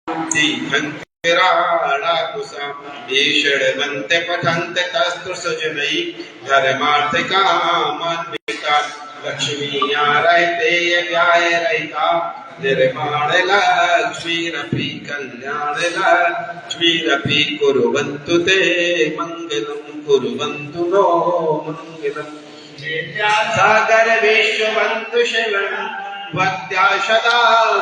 तीर्थंकराडाकुसा ईषणवन्ते पठन्ते तस्तु सजनैः धर्मार्थिकामन्विता लक्ष्मीया रहते व्याय रहिता निर्माण लक्ष्मीरपि कल्याण लक्ष्मीरपि कुर्वन्तु ते मङ्गलं कुर्वन्तु नो मङ्गलम् सागर विश्ववन्तु शिवम् भक्त्या सदा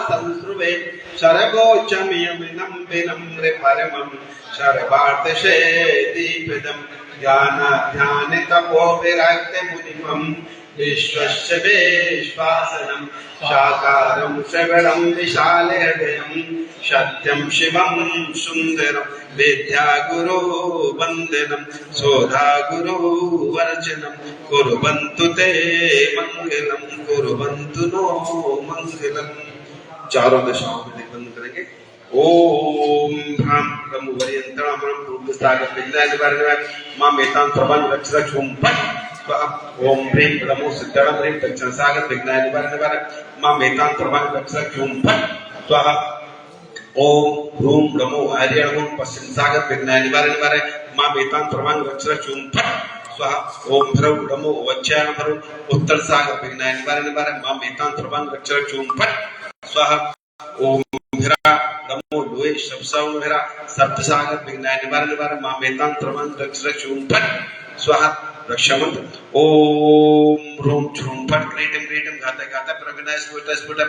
संस्रुवे सर्वोच्चमियमिनं विनम्र परमं सर्वार्थसेदीपदं ध्यान तपो विरक्त मुनिमं विश्वस्य विश्वासनं साकारं श्रवणं विशाल हृदयं सत्यं शिवं सुन्दरं विद्या गुरु वंदनम सोधा गुरु वर्जनम कुर्वन्तु ते मंगलम कुर्वन्तु नो मंगलम। चारों दिशाओं में बंद करेंगे। ओम भ्राम ब्रह्मवर्यंतरामरम पूर्वस्तागत विज्ञानवर्णव मां मेतां प्रबंध रक्षक ओम फट ओम प्रेम ब्रह्मो सिद्धरम प्रेम दक्षिण सागत विज्ञानवर्णव मां मेतां प्रबंध रक्षक ओम फट स्वाहा। ओम ह्रूम नमो आर्यणं पश्चिम सागर विघ्न निवारण निवारण मां मेतां प्रवांग रक्षर चूम फट स्वाहा। ओम भ्रव नमो वज्यान भ्रव उत्तर सागर विघ्न निवारण निवारण मां मेतां प्रवांग रक्षर चूम फट स्वाहा। ओम भ्रा नमो लोए शब्दसाव भ्रा सप्त सागर विघ्न निवारण निवारण मां मेतां प्रवांग रक्षर चूम फट स्वाहा। रक्षामंत्र ओम ह्रूम छ्रूम फट क्रीटम क्रीटम घाता घाता प्रविनाश स्फुट स्फुट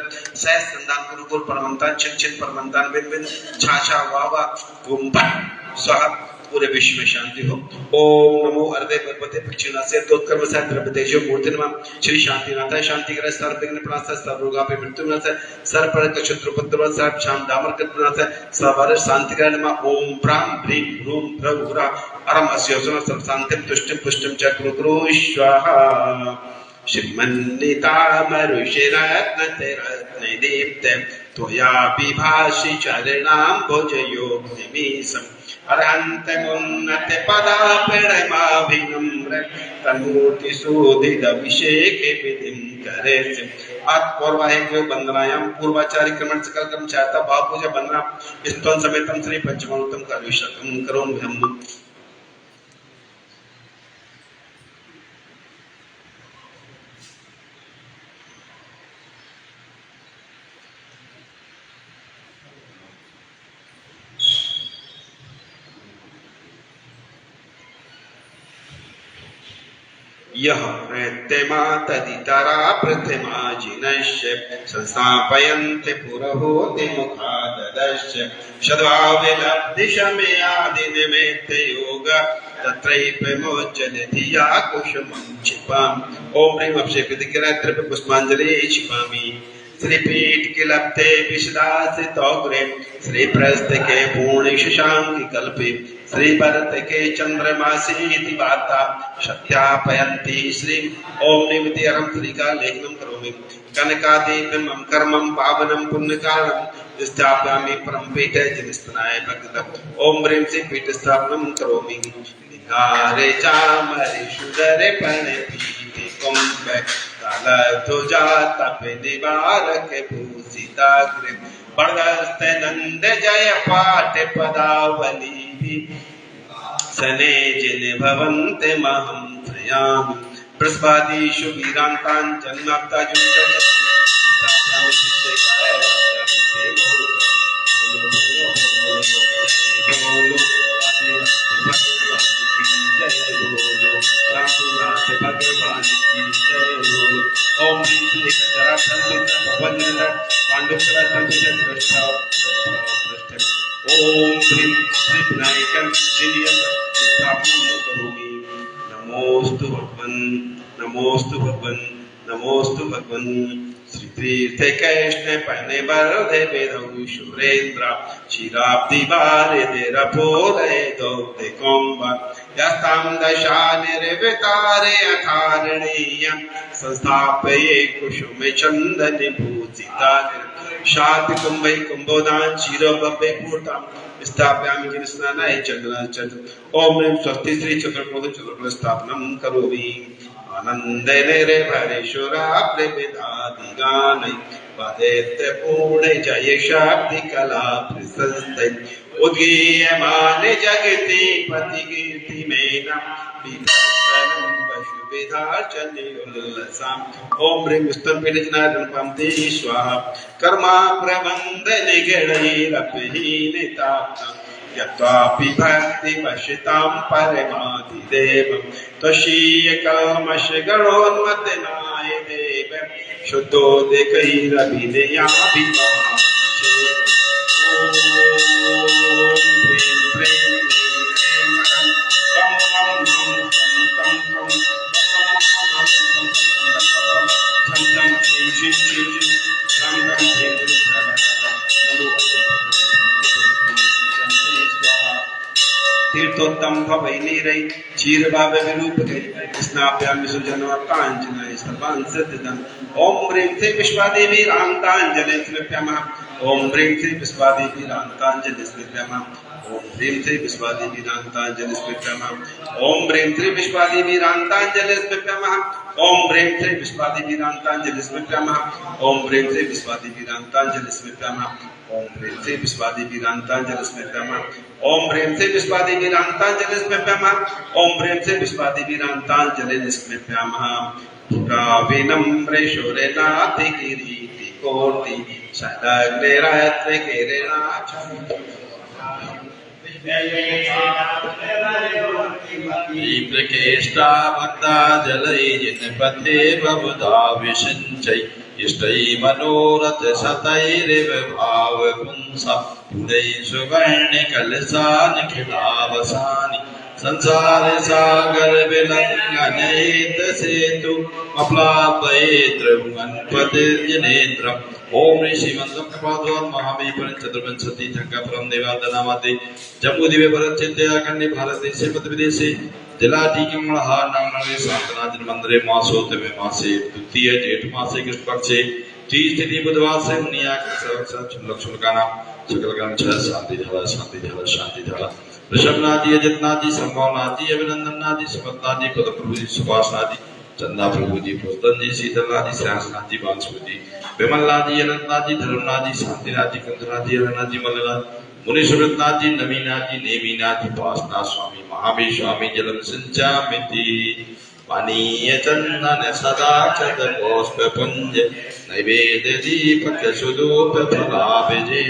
सहस संदान गुरु गुरु परमंतान छिन छिन परमंतान बिन बिन छा छा वा वा ओम फट स्वाहा। पूरे विश्व में शांति हो। ओम नमो हृदय पर्वते पक्षिणासे दोत्कर्म से द्रव्यतेजो मूर्तिर्मा श्री शांतिनाथाय शांतिग्रह सर्वविघ्न प्रणाशाय सर्वरोगापि मृत्युनाशाय सर्वपरक शत्रुपद्रव सर्व शाम दामर्कटनाशाय सर्वर शांतिग्रह नमः। ओम प्रां ह्रीं ह्रूं भ्रव हुरा अरम अस्योसुन सर्वशान्तिं तुष्टिं पुष्टिं च कुरु स्वाहा। श्रीमन्नितामरुषिरत्नतिरत्नदीप्ते त्वया बिभाषि चरणाम्बुजयोगिमीशम् अर्हन्तमुन्नतपदापणमाभिनम्र तन्मूर्तिशोभितभिषेके विधिं करेत् पूर्वाहेन्द्र वंदनायां पूर्वाचार्य क्रमण सकल कर्म चाहता भाव पूजा वंदना स्तवन समेतम श्री पंचमोत्तम करुषकम करोमि हम। यह प्रत्यमा तदितरा प्रथमा जिनश्च संस्थापयन्ते पुरहोति मुखाददश्च सद्भावविलब्धिशमयादिनिमित्त योग तत्रैव धिया कुसुमं क्षिपामि। ओम ह्रीं अभिषेकविधिग्रह द्रव्य पुष्पांजलि क्षिपामि। श्रीपीठ के लप्ते विशदासितौग्रे श्री प्रस्थ के पूर्ण शशांक कल्पे श्री भरत के चंद्रमासी वार्ता सत्यापयन्ति श्री। ओम निमित्तहरं श्रीका लेखनं करोमि कनकादीपं कर्मं पावनं पुण्यकारणं स्थापयामि परमपीठे जिनस्तनाय भक्तः। ओम ह्रीं श्री पीठ स्थापनं करोमि निकारे चामरे सुदरे पर्णे पीठे कुंभे कालध्वजा तपे निवारक भूषिताग्रे बर्दस्ते नंद जय पाठ पदावली सने जिन भवन्ते महं त्रयामि प्रस्वादिषु वीरान्तान् जन्माप्ता भगवान की जय बोलो। ओम श्री ओम श्री विनायकं स्थापनं करोमि। नमोस्तु भगवन् नमोस्तु भगवन् नमोस्तु भगवन्। श्री तीर्थ कृष्ण पहने बरदे वेदौ सुरेंद्र क्षीराब्धि वारिदे रपोरे दौते कोम्बा यस्तां दशा निर्वितारे अथारणीय संस्थापये कुसुमे चंदन भूषिता शांति कुंभै कुंभोदान क्षीरोपे पूर्तां स्थापयामि जिनस्नानाय चंद्रना चतुर्। ओम स्वस्ति श्री चतुर्भुज चतुर्भुज स्थापनं करोमि आनंदेन रे भरेश्वरा प्रविदादिगानै पदेत्र पूर्ण जय शक्ति कला प्रशस्ते उदीयमान जगति पति कीर्ति मेनम विदर्शनम पशु विधाचन्य उल्लसम ओम ह्रीं स्तंभिर्जनार्दन पंते स्वाहा कर्मा प्रबंध निगणैरपहीनिताप्तम् यत्वापि भक्ति पश्यतां परमाधिदेवं त्वशीय कल्मष गणोन्मत्तनाय देव शुद्धोदकैरभिनयाभिमानम् तीर्थोत्तम भवै नीरै क्षीरभाव विरूप स्नाप्यामि सुजनवा कांचन स्तपांसदं ओम ह्रीं श्री विश्वादेवी रान्ताञ्जलिं स्मृत्यामः ओम ह्रीं श्री विश्वादेवी रान्ताञ्जलिं स्मृत्यामः ओम ह्रीं श्री विश्वादेवी रान्ताञ्जलिं स्मृत्यामः ओम ह्रीं श्री विश्वादेवी रान्ताञ्जलिं स्मृत्यामः ओम ह्रीं श्री विश्वादेवी रान्ताञ्जलिं स्मृत्यामः ओम ह्रीं श्री विश्वादेवी रान्ताञ्जलिं स्मृत्यामः ओम ह्रीं श्री विश्वादेवी रान्ताञ्जलिं स्मृत्यामः ओम ह्रीं श्री विश्वादेवी रान्ताञ्जलिं स्मृत्यामः ओम ह्रीं श्री विश्वादेवी रान्ताञ्जलिं स्मृत्यामः विनम्रेश्वरनाथि किरीटि कोटि शतग्रैरात्र प्रकेष्टा भक्ता जलै जिनपथे बहुधा विषञ्चै इष्टै मनोरथ शतैरिव भाव पुंसा पुरै सुवर्ण कलशानि खिलावसानि संसार सागर विलंघनेत सेतु अप्लापयेत्र गणपतिर्जनेत्रम् ओम श्रीमंतम कपाद्वार महामेपरं चतुर्विंशति संकल्परं देवादनामते जम्बूद्वीपे भरतचेत्या खंडे भारतदेशे मध्यप्रदेशे जिलाटीकमहार नामनगरे शांतनाथ मंदिरे मासोत्तमे मासे द्वितीय जेठ मासे कृष्ण पक्षे तिथि बुधवार से मुनिया लक्ष्मणकानाम सकल ग्रंथ शांति धारा ऋषभनाथी अजितनाथी संभवनाथी अभिनंदननाथी सुमतनाथी पदप्रभुजी सुभाषनाथी चंदा प्रभुजी पुस्तनजी शीतलनाथी श्रेयसनाथी बांसुजी विमलनाथी अनंतनाथी धर्मनाथी शांतिनाथी कंदनाथी हरनाथी मल्लनाथ मुनीश्वरनाथी नमीनाथी नेमीनाथी पासनाथ स्वामी महावीर स्वामी जलम सिंचामिति पानीय चंदन सदा चत पुष्प पुंज नैवेद्य दीपक सुधूप फलाभिजे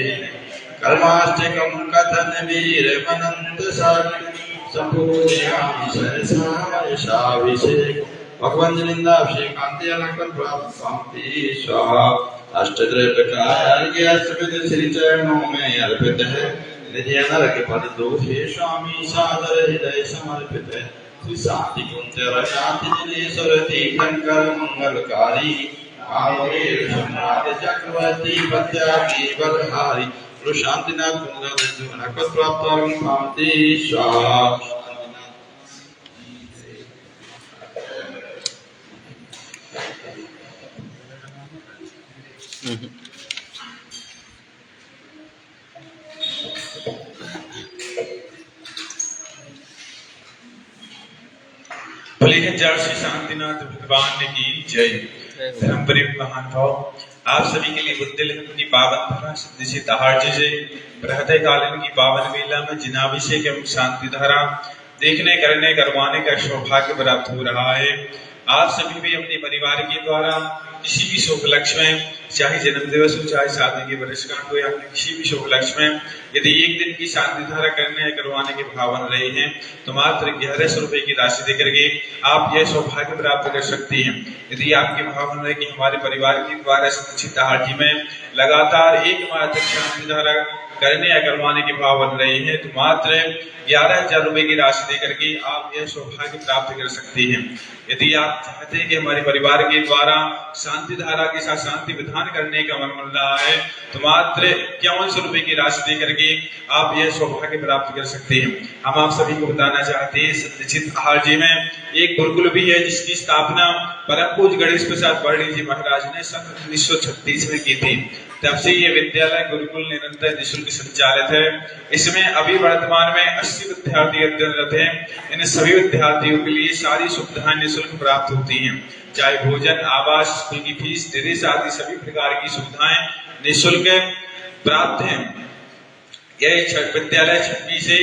कर्माष्टकं कथन वीर मनंत साक्षी संपूर्णयामि सहसा यशाभिषेक भगवान जनिंदाभिषेकांते अलंकार प्राप्ति स्वाहा अष्टद्रव्यकार्य सविद श्री चरणों में अर्पित है निधि नरक पद दोषे स्वामी सादर हृदय समर्पित है श्री शांति कुंजर शांति जनेश्वर तीर्थंकर मंगलकारी आवेर सम्राट चक्रवर्ती पत्यागी बलहारी शांतिनाथ कुंजर प्राप्त भांति स्वाहा भले हजार श्री शांतिनाथ भगवान की जय। धर्मप्रिय महानुभाव, आप सभी के लिए बुद्ध लेखन की पावन धारा सिद्धि से दहाड़ से प्रहते कालीन की पावन वेला में जिनाभिषेक एवं शांति धारा देखने करने करवाने का सौभाग्य प्राप्त हो रहा है। आप सभी भी अपने परिवार के द्वारा किसी भी शुभ लक्ष्य में, चाहे जन्म दिवस हो, चाहे शादी की वर्षगांठ हो, या किसी भी शुभ लक्ष्य में यदि एक दिन की शांति धारा करने या करवाने के भावन रहे हैं तो मात्र 1100 रुपए की राशि देकर के आप यह सौभाग्य प्राप्त कर सकते हैं। यदि आपके भावन रहे कि हमारे परिवार के द्वारा चित्तहाटी में लगातार एकमात्र शांति धारा करने या करवाने के भावन रहे हैं तो मात्र 11,000 रुपए की राशि देकर के आप यह सौभाग्य प्राप्त कर सकते हैं। यदि आप चाहते हैं कि हमारे परिवार के द्वारा शांति धारा के साथ शांति विधान करने का मन मिल रहा है तो मात्र 5100 रुपए की राशि देकर के आप यह सौभाग्य प्राप्त कर सकते हैं। हम आप सभी को बताना चाहते हैं सत्यचित आहार जी में एक गुरुकुल भी है जिसकी स्थापना परम पूज्य गणेश प्रसाद वर्णी जी महाराज ने सन 1936 में की थी। तब से ये विद्यालय गुरुकुल निरंतर निःशुल्क संचालित है। इसमें अभी वर्तमान में 80 विद्यार्थी अध्ययनरत हैं। इन सभी विद्यार्थियों के लिए सारी सुविधाएं निःशुल्क प्राप्त होती हैं, चाहे भोजन, आवास, स्कूल बच्चों की फीस, ड्रेस आदि सभी प्रकार की सुविधाएं निःशुल्क प्राप्त हैं। यह विद्यालय 6वीं से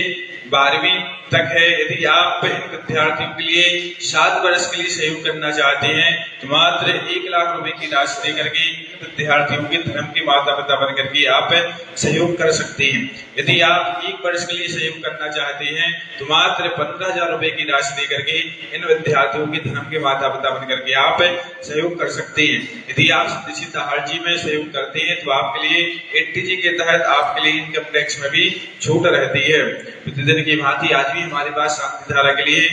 12वीं तक है। यदि आप इन विद्यार्थियों के लिए 7 वर्ष के लिए सहयोग करना चाहते हैं तो मात्र 1 लाख रुपए की राशि देकर के इन विद्यार्थियों के धर्म के माता पिता बनकर के आप सहयोग कर सकते हैं। यदि आप 1 वर्ष के लिए सहयोग करना चाहते हैं तो मात्र 15,000 रुपए की राशि देकर के इन विद्यार्थियों के धर्म के माता पिता बनकर के आप सहयोग कर सकते हैं। यदि आप सदस्य दहाड़ जी में सहयोग करते हैं तो आपके लिए 80G के तहत आपके लिए इनकम टैक्स में भी छूट रहती है। प्रतिदिन की भांति आज भी हमारे पास शांति धारा के लिए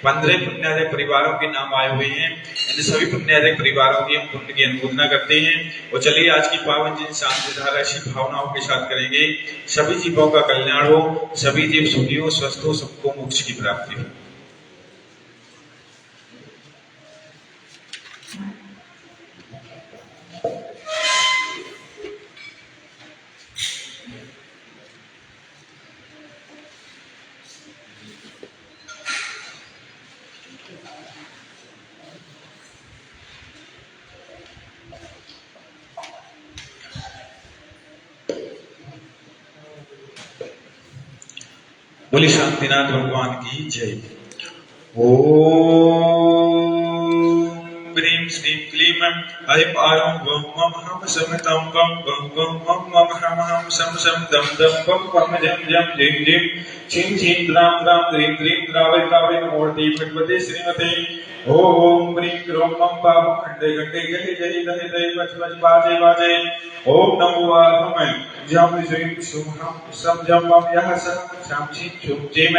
15 पुण्यादक परिवारों के नाम आए हुए हैं। इन सभी पुण्यादक परिवारों की हम पुण्य की अनुमोदना करते हैं। और चलिए आज की पावन जिन शांति धारा ऐसी भावनाओं के साथ करेंगे। सभी जीवों का कल्याण हो, सभी जीव सुखी हो, स्वस्थ हो, सबको मोक्ष की प्राप्ति हो। बोली शांतिनाथ भगवान की जय। ओम ह्रीं श्रीं क्लीं ऐं आरं वं मं हम समितं वं वं वं मं मं हम सं सं दं दं वं वं जं जं जिं जिं छिं छिं द्रां द्रां द्रीं द्रीं द्रावै द्रावै नमोऽर्थे भगवते श्रीमते। ओम ह्रीं क्रों मं पावं खण्डे खण्डे जहि जहि दहि दहि वच वच बाजे बाजे। ओम नमो वाहं जं श्रीं शुभं सं जं मं यः सं शां छि छुं जिं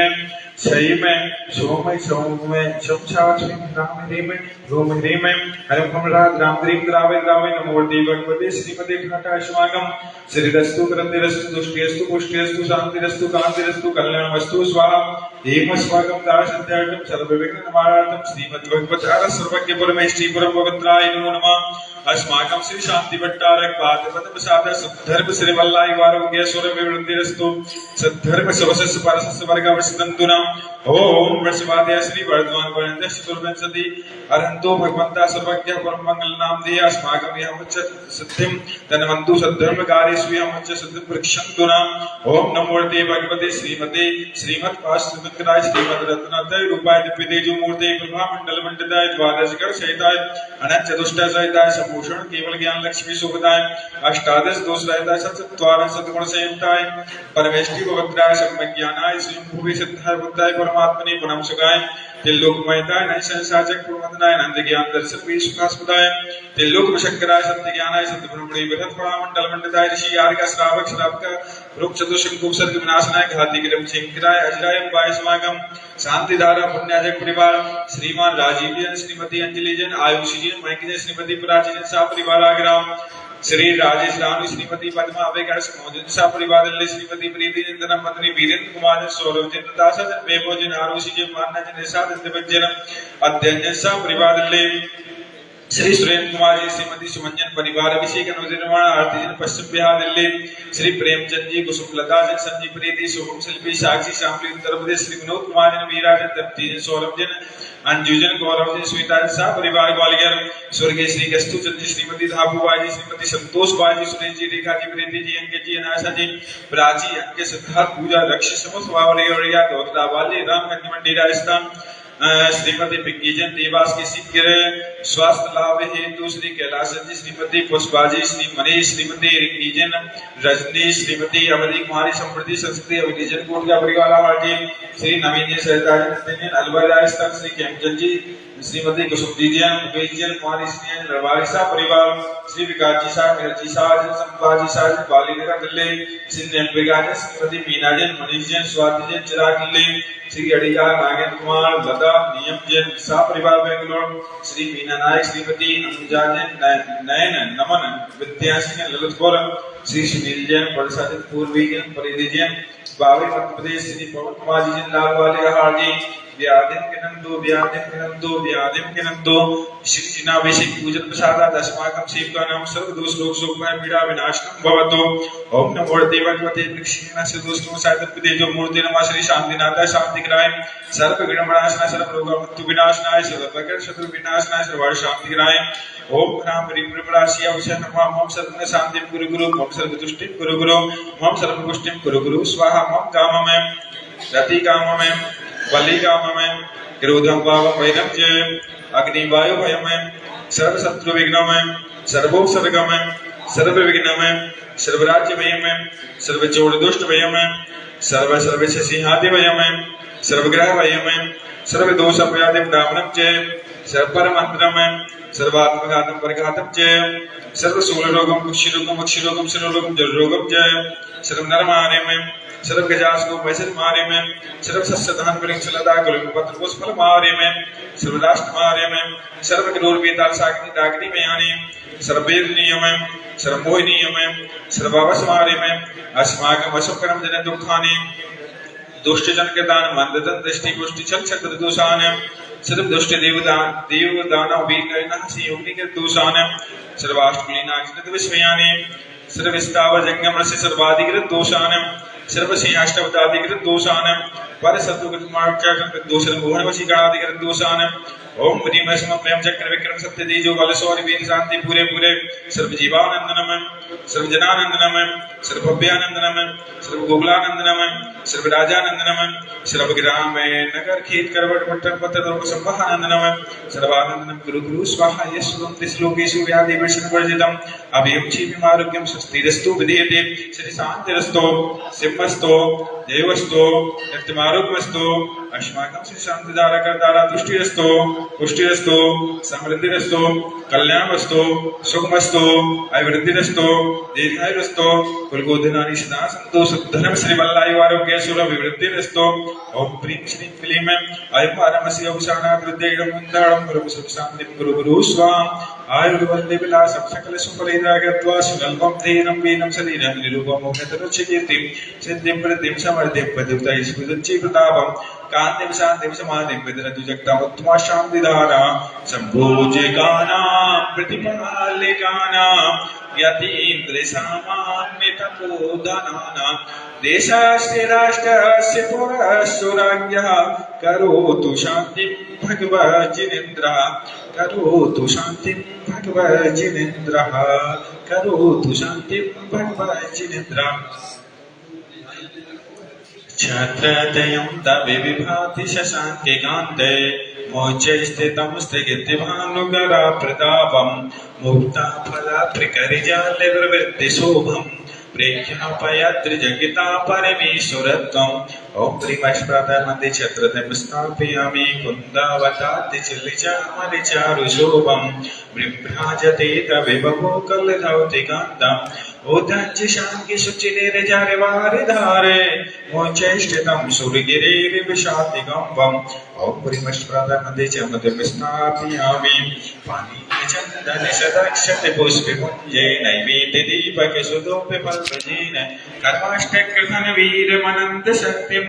सैमें सोमें सौमें शमशावच्छिं रामहिरीमें रोमहिरीमें हरिमहमराज रामद्रीं द्रावे द्रावे नमोऽर्थे भगवते श्रीमते घटाश्वागम। श्रीरस्तु करन्तिरस्तु तुष्टिरस्तु पुष्टिरस्तु शान्तिरस्तु कान्तिरस्तु कल्याणमस्तु स्वाहा। हेम स्वागम दासत्यागम सर्वविघ्न निवारणार्थम श्रीमद्भगवतार सर्वज्ञ परमेष्ठीपुरं पवित्राय नमो नमः। अस्माकं श्री शांति भट्टारक पादपद्म सादर सद्धर्म श्री वल्लाय वारोग्य सुर विवृद्धिरस्तु सद्धर्म सवसस्य परसस्य वर्गवसन्तु नाम। ओम वृषभाद्य श्री वर्धमान वरेण्य चतुर्विंशति अरहन्तो भगवन्ता सर्वज्ञ परम मंगल नाम दे। अस्माकं यमच्च सिद्धिं तन्वन्तु सद्धर्मकार्येषु यमच्च सिद्धिं प्रक्षन्तु नाम। ओम नमोऽर्थे भगवते श्रीमते श्रीमद्भाष्यकृताय श्रीमद्रत्नात्रय रूपाय दिव्यतेजो मूर्ते प्रभामण्डल मंडिताय द्वादशकर सहिताय अनंत चतुष्टय सहिताय भूषण केवल ज्ञान लक्ष्मी सुखदाय अष्टादश दोष रहता सत्वार सद्गुण संयुक्ताय परमेष्टि पवित्राय सम्यज्ञानाय स्वयं भूवि सिद्धाय बुद्धाय परमात्मने पुनम सुखाय त्रिलोकमयताय नय संसाचक पूर्ववंदनाय आनंद ज्ञान दर्शन वी सुखास्पदाय त्रिलोक शंकराय सत्य ज्ञानाय सद्ब्रह्मणे बृहत् प्रमामंडल मंडिताय ऋषि आर्य श्रावक श्रावक रूप चतुष्शंकु सर्ग विनाशनाय घाती क्रम शंकराय अजराय वाय समागम। शांति धारा पुण्याजक परिवार श्रीमान राजीव जैन श्रीमती अंजलि जैन आयुषी जैन मयंक जैन श्रीमती प्राची जैन सा परिवार आग्राम श्री राजेश रानू श्रीमती पद्मा अभयगढ़ मोहन सा परिवार श्रीमती प्रीति जैन धर्मपत्नी वीरेंद्र कुमार जैन सौरभ जैन दासा जैन वैभव जैन आरुषि जैन मान्ना जैन निशा जैन दिव्यजन अध्ययन जैन सा परिवार श्री सुरेंद्र कुमार जी श्रीमती सुमंजन परिवार अभिषेक निर्माण आरती जन पश्चिम बिहार दिल्ली श्री प्रेमचंद जी कुसुमलता जन संजीव प्रीति शुभम शिल्पी साक्षी शामली उत्तर प्रदेश श्री विनोद कुमार जन वीरा जन तप्ती जन सौरभ जन अंजुजन गौरव जन स्वीता जन सा परिवार ग्वालियर स्वर्गीय श्री कस्तु चंद श्रीमती धाबू बाजी श्रीमती संतोष बाजी सुरेश जी रेखा जी प्रीति जी अंकित जी अनाशा जी प्राची अंकित सिद्धार्थ पूजा रक्ष समस्त वावलिया दौलता वाली रामगंज मंडी राजस्थान श्रीमती पिंकी जैन देवास के शीघ्र स्वास्थ्य लाभ हेतु श्री कैलाश जी श्रीमती पुष्पाजी श्री मनीष श्रीमती रिंकी जैन रजनी श्रीमती अवधि कुमारी समृद्धि संस्कृति अभिजन कोट का परिवार जी श्री नवीन जी सहता जैन अलवर राजस्थान श्री खेमचंद जी श्रीमती कुसुमजी जैन मुकेश जैन कुमारी श्री लड़वारिसा परिवार श्री विकास जी साहब मिर्ची साहब संपाजी साहब बालीनगर दिल्ली श्री नेम्बिका जैन श्रीमती मीना जैन मनीष जैन स्वाति जैन चिराग दिल्ली श्री अड़िया नागेंद्र कुमार लता नियम जैन सा परिवार बेंगलोर श्री मीना नायक श्रीमती अनुजा जैन नयन नमन विद्या सिंह ललितपुर श्री सुनील जैन, प्रसादित पूर्वी जैन, परिधि जैन, बाबरी मध्य प्रदेश श्री पवन कुमार जी जैन, लाल वाले हार जी, व्याधिम के नंदो श्री जिनाभिषेक पूजन प्रसादात् अस्माकं सेवकानां सर्वदोष रोग शोकमय पीड़ा विनाशनं भवतु। ओम नमो देवगणपते दक्षिणास्य दोषनो सायतपते जो मूर्ति नमः श्री शांतिनाथाय शांतिग्राय सर्व विघ्नविनाशनाय सर्व रोग मृत्यु विनाशनाय सर्व प्रकार शत्रु विनाशनाय सर्व शांतिग्राय। ओम राम परिप्रभराशि अवश्य नमः। ओम सर्व शांतिं गुरु गुरु, ओम सर्व तुष्टिं गुरु गुरु, ओम सर्व पुष्टिं गुरु गुरु। स्वाहा मम काममय रति काममय बलि काममय क्रोधं पावं वैरं च अग्नि वायु भयमय सर्व शत्रु विघ्नमय सर्वोपसर्गमय सर्व विघ्नमय सर्वराज्य भयमय सर्व चोर दुष्ट भयमय सर्व सिंहादि भयमय सर्वग्रह भयमय सर्व दोष अपराधि ब्राह्मणं च सर्व परमंत्रमय सर्वात्मघातं परघातं च सर्व शूल रोगं कुष्ठ रोगं अक्षि रोगं शर रोगं जल रोगं च सर्व नरमार्यमय सर्व गजासु वैसल मारे में सर्व सस्यधान वृक्ष लता कुल पत्र पुष्पल मारे में सर्व राष्ट्र मारे में सर्व करोड़ बेताल साग्नि दाग्नि में आने सर्व वेद नियम सर्व मोह नियम सर्व अवस मारे में अस्माकं वशम कर्म जन दुखाने दुष्ट जन के दान मंद जन दृष्टि पुष्टि छल छत्र दोषान सर्व दुष्ट देव दानव वीर करना योगी के दोषान सर्वाष्टकुलीना अग्नित विश्वयाने सर्व स्थावर जंगम रस सर्वाधिकृत दोषान सर्व सिंहाष्टवदाधिकृत दोषान पर शत्रुकृत मार्ग दोषन भुवन वशीकरणाधिकृत दोषान ओम प्रीम स्म प्रेम चक्र विक्रम सत्य तेजो बल शौर्य वीर शांति पूरे पूरे सर्व जीवानंदनम सर्व जनानंदनम सर्व भव्यानंदनम सर्व गोकुलानंदनम सर्व राजानंदनम सर्व ग्राम नगर खेत करवट पट्टन पत्र दुर्ग संवहानंदनम सर्वानंदनम गुरु गुरु स्वाहा यस्वं त्रिश्लोकेषु व्याधि विषण वर्जितम अभयं क्षीमिमारोग्यं स्वस्तिरस्तु विधीयते श्री शांतिरस्तु सिंहस्तु देवस्तु नित्यमारोग्यमस्तु अस्माकं श्री शांतिदारकदारा तुष्टिरस्तु पुष्टिरस्तु समृद्धिरस्तु कल्याणमस्तु सुखमस्तु अभिवृद्धिरस्तु दीर्घायुरस्तु कुलगोधनानि सदा सन्तु सद्धर्म श्रीवल्लायु आरोग्य सुरभिवृद्धिरस्तु ओम प्रीं श्रीं क्लीं अयं पारमस्य अवसानात् हृदयं मन्दारं गुरु सुख शांति गुरु गुरु स्वाम आयुर्वन्दे विलासं सकल सुफलैरागत्वा सुलभं धीरं वीनं शरीरं निरूपं मोहतरुचिकीर्तिं सिद्धिं प्रतिं समर्थिं पदुक्तैः स्फुरच्चि प्रतापं कान्तिं शान्तिं समाधिं विदधतु जगदामुत्तमा शान्तिधारा सम्भोजकानां प्रतिपालिकानां यतीन्द्रसामान्यतपोधनानां देशस्य राष्ट्रस्य पुरस्य राज्ञः करोतु शान्तिं भगवज्जिनेन्द्रः करोतु शान्तिं भगवज्जिनेन्द्रः करोतु शान्तिं भगवज्जिनेन्द्रः छत्रतयं तवे विभाति शशाङ्के कान्ते मोचे स्थितं स्थितिभानुगरा प्रतापं मुक्ताफला प्रकरिजालविवृत्तिशोभं प्रेक्षणोपयत्रिजगिता परमेश्वरत्वम् ॐ प्रीमस्प्रदमदि छत्रतिं स्थापयामि कुन्दावताति चिल्लिचामरिचारुशोभं विभ्राजते तवे बहु कलधौतिकान्तम् ओदच्च शान्ति शुचिनिर्जरवारि धारे मोचैष्ठितं सुरगिरिर्विशातिगम्बम् ॐ प्रीमस्प्रदमदि छत्रतिं स्थापयामि पानीयचन्दन सदक्षते पुष्पपुञ्जे नैवेद्य दीपके सुदोपि फल्पजेन कर्माष्टकृतन वीरमनन्त शक्तिम्